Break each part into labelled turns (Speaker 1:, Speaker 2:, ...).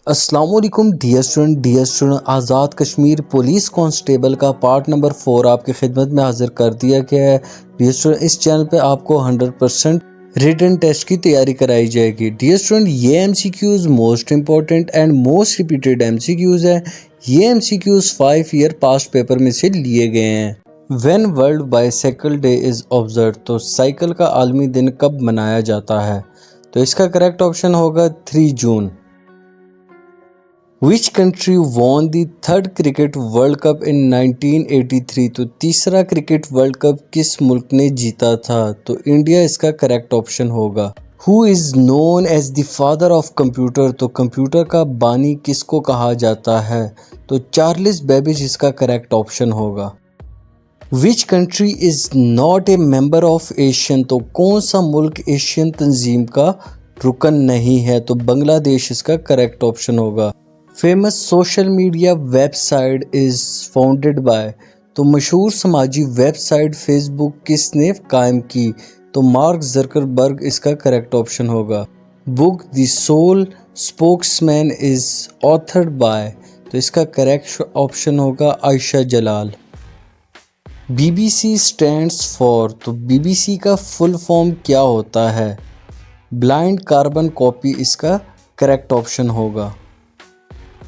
Speaker 1: अस्सलाम वालेकुम dear student Azad Kashmir police constable का पार्ट नंबर 4 आपकी खिदमत में हाजिर कर दिया गया है। डियर स्टूडेंट, इस चैनल पे आपको 100% रिटन टेस्ट की तैयारी कराई जाएगी। डियर स्टूडेंट, ये MCQs most important and most repeated MCQs है। ये एमसीक्यूज 5 ईयर पास्ट पेपर में से लिए गए हैं। When world bicycle day is observe, तो साइकिल का आलमी दिन कब मनाया जाता है? तो इसका करेक्ट ऑप्शन होगा 3 June. Which country won the third cricket world cup in 1983, तो तीसरा क्रिकेट वर्ल्ड कप किस मुल्क ने जीता था? तो इंडिया इसका करेक्ट ऑप्शन होगा। Who is known as the father of computer, तो कंप्यूटर का बानी किसको कहा जाता है? तो चार्ल्स बेबेज इसका करेक्ट ऑप्शन होगा। Which country is not a member of ASEAN, तो कौन सा मुल्क एशियन तंजीम का रुकन नहीं है? तो बांग्लादेश इसका करेक्ट ऑप्शन होगा। Famous social media website is founded by, तो मशहूर समाजी वेबसाइट फेसबुक किसने कायम की? तो मार्क ज़करबर्ग इसका करेक्ट ऑप्शन होगा। Book the sole spokesman is authored by, तो इसका करेक्ट ऑप्शन होगा Ayesha Jalal. BBC stands for, तो BBC का फुल फॉर्म क्या होता है? ब्लाइंड कार्बन कॉपी इसका करेक्ट ऑप्शन होगा।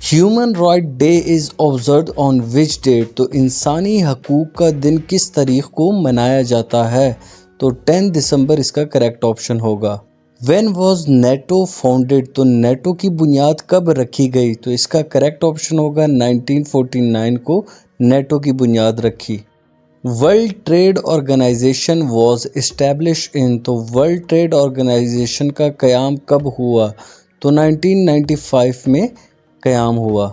Speaker 1: Human Right Day is observe on which date, तो इंसानी हकूक़ का दिन किस तारीख को मनाया जाता है? तो 10 दिसंबर इसका करेक्ट ऑप्शन होगा। व्हेन वॉज नेटो फाउंडेड, तो नेटो की बुनियाद कब रखी गई? तो इसका करेक्ट ऑप्शन होगा 1949 को नेटो की बुनियाद रखी। World Trade Organisation was establish in, तो वर्ल्ड ट्रेड ऑर्गेनाइजेशन का क़याम कब हुआ? तो 1995 में क़याम हुआ।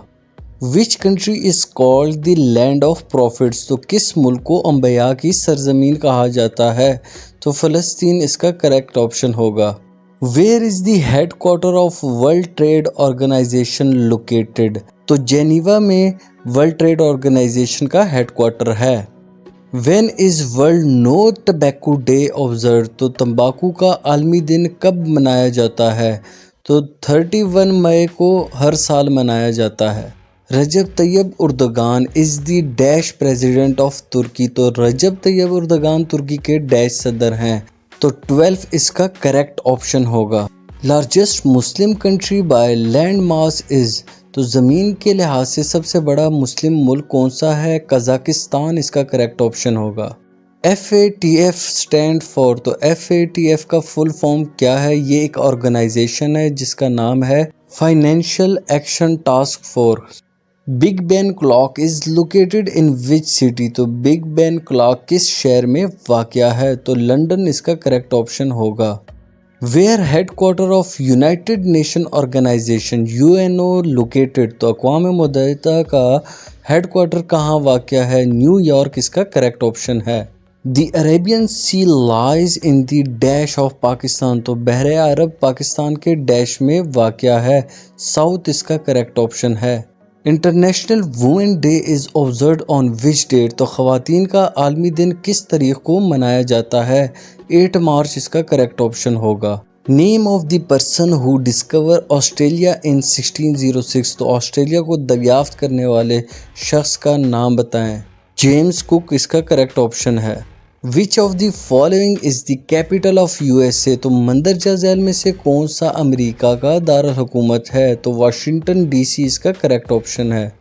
Speaker 1: विच country is called the land of profits, तो किस मुल्क को अंबिया की सरजमीन कहा जाता है? तो फ़लस्तीन इसका करेक्ट ऑप्शन होगा। Where is the head quarter of World Trade Organisation located, तो जेनीवा में वर्ल्ड ट्रेड ऑर्गेनाइजेशन का हेड क्वार्टर है। When is World No Tobacco Day observe, तो तंबाकू का आलमी दिन कब मनाया जाता है? तो 31 मई को हर साल मनाया जाता है। Recep Tayyip Erdogan is the dash president of Turkey, तो रजब तैयब उर्दगान तुर्की के डैश सदर हैं। तो 12 इसका करेक्ट ऑप्शन होगा। Largest Muslim country by land mass is, तो ज़मीन के लिहाज से सबसे बड़ा मुस्लिम मुल्क कौन सा है? कज़ाकिस्तान इसका करेक्ट ऑप्शन होगा। FATF स्टैंड फॉर, तो FATF का फुल फॉर्म क्या है? ये एक ऑर्गेनाइजेशन है जिसका नाम है Financial Action Task Force. Big Ben clock is located in which city, तो बिग बैन क्लॉक किस शहर में वाक़या है? तो लंदन इसका करेक्ट ऑप्शन होगा। Where head quarter of United Nation Organisation UNO located, तो अक़वाम मुत्तहिदा का हेड क्वार्टर कहाँ वाक़या है? न्यूयॉर्क इसका करेक्ट ऑप्शन है। The Arabian Sea lies in the dash of Pakistan, तो बहर अरब पाकिस्तान के डैश में वाक़या है। साउथ इसका करेक्ट ऑप्शन है। International Women Day is observe on which date, तो ख़वातीन का आलमी दिन किस तारीख को मनाया जाता है? 8 मार्च इसका करेक्ट ऑप्शन होगा। Name of the person who discover Australia in 1606, तो ऑस्ट्रेलिया को दरियाफ्त करने वाले शख्स का नाम बताएं। जेम्स कुक इसका करेक्ट ऑप्शन है। Which of the following is the capital of USA, तो मंदरजा झैल में से कौन सा अमेरिका का दारुल हुकूमत है? तो वाशिंगटन DC इसका करेक्ट ऑप्शन है।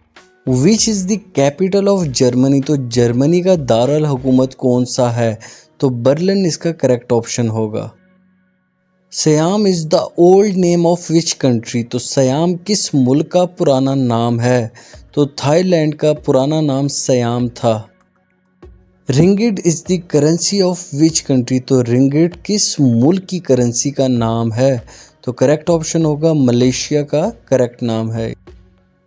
Speaker 1: Which is the capital of Germany, तो जर्मनी का दारुल हुकूमत कौन सा है? तो बर्लिन इसका करेक्ट ऑप्शन होगा। Siam is the old name of which country, तो सयाम किस मुल्क का पुराना नाम है? तो थाईलैंड का पुराना नाम सयाम था। Ringgit is the currency of which country, तो रिंगिट किस मुल्क की करेंसी का नाम है? तो करेक्ट ऑप्शन होगा मलेशिया का करेक्ट नाम है।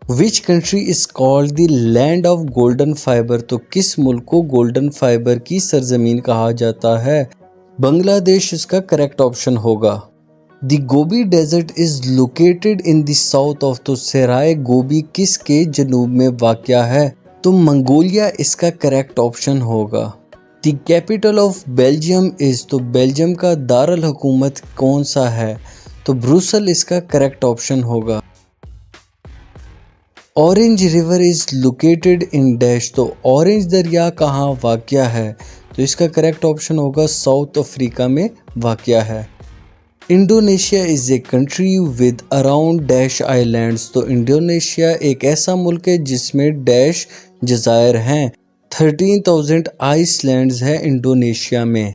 Speaker 1: विच country is called the land of golden fibre, तो किस मुल्क को गोल्डन फाइबर की सरजमीन कहा जाता है? बांग्लादेश इसका करेक्ट ऑप्शन होगा। The Gobi Desert is located in the south of, तो सराय गोबी किस के जनूब में वाक़या है? तो मंगोलिया इसका करेक्ट ऑप्शन होगा। The capital of Belgium is, तो बेल्जियम का दारुल हुकूमत कौन सा है? तो ब्रुसल इसका करेक्ट ऑप्शन होगा। Orange river is located in dash, तो ऑरेंज दरिया कहाँ वाक़या है? तो इसका करेक्ट ऑप्शन होगा साउथ अफ्रीका में वाक़या है। Indonesia is a country with around dash islands, तो इंडोनेशिया एक ऐसा मुल्क है जिसमें डैश जज़ायर हैं। 13,000 आइसलैंड्स हैं इंडोनेशिया में।